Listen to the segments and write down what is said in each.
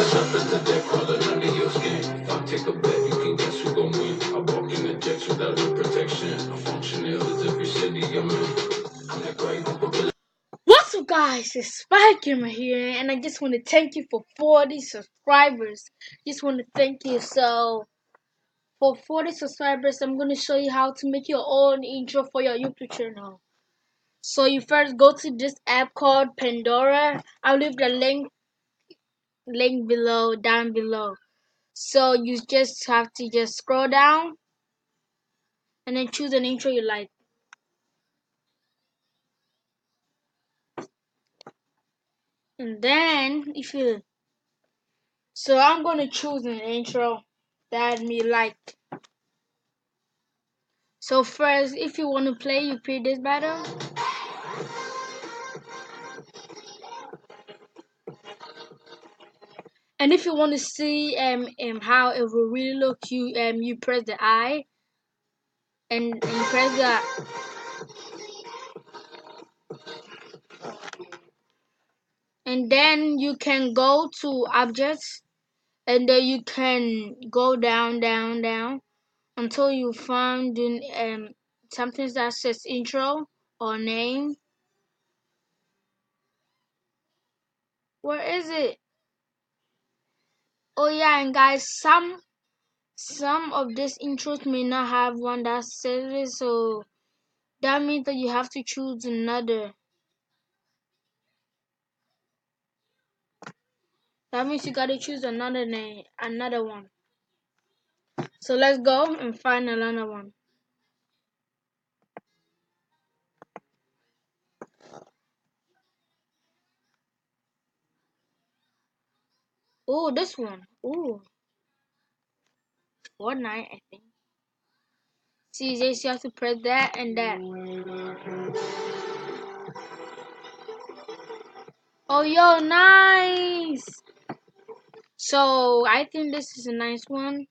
surface the deck crawling under your skin. If I take a bet, you can guess who gon' win. I walk in the jets without no protection. I function in hoods every city I'm in. I'm that great Uncle. What's up, guys? It's Spikegamer here, and I just want to thank you for 40 subscribers. Just want to thank you. So, for 40 subscribers, I'm going to show you how to make your own intro for your YouTube channel. So, you first go to this app called Pandora. I'll leave the link below, down below. So, you just have to just scroll down and then choose an intro you like. And then, so I'm going to choose an intro that me like. So first, if you want to play, you play this battle. And if you want to see how it will really look, you press the I and press the, and then you can go to objects, and then you can go down until you find something that says intro or name. Where is it? Oh yeah, and guys, some of these intros may not have one that says it, so that means that you have to choose another. That means you gotta choose another name, another one. So let's go and find another one. Oh, this one. Oh, Fortnite, I think. See, Jace, you have to press that and that. Oh, yo, nice. So I think this is a nice one.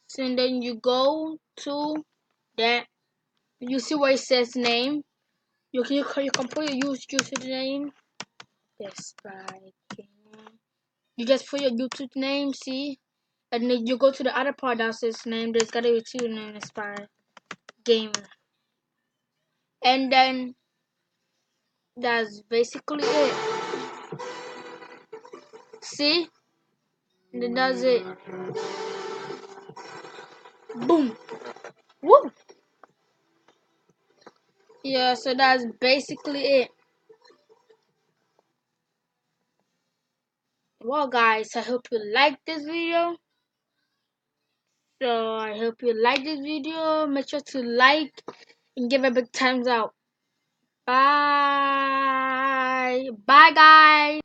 So and then you go to that. You see where it says name. You can put your username. Yes, right. You just put your YouTube name. See. And then you go to the other part that says name. There's gotta be two names, Inspire Gamer. And then that's basically it. See? And then that's it. Boom. Woo! Yeah, so that's basically it. Well, guys, I hope you like this video. So I hope you like this video. Make sure to like and give a big thumbs up. Bye. Bye, guys.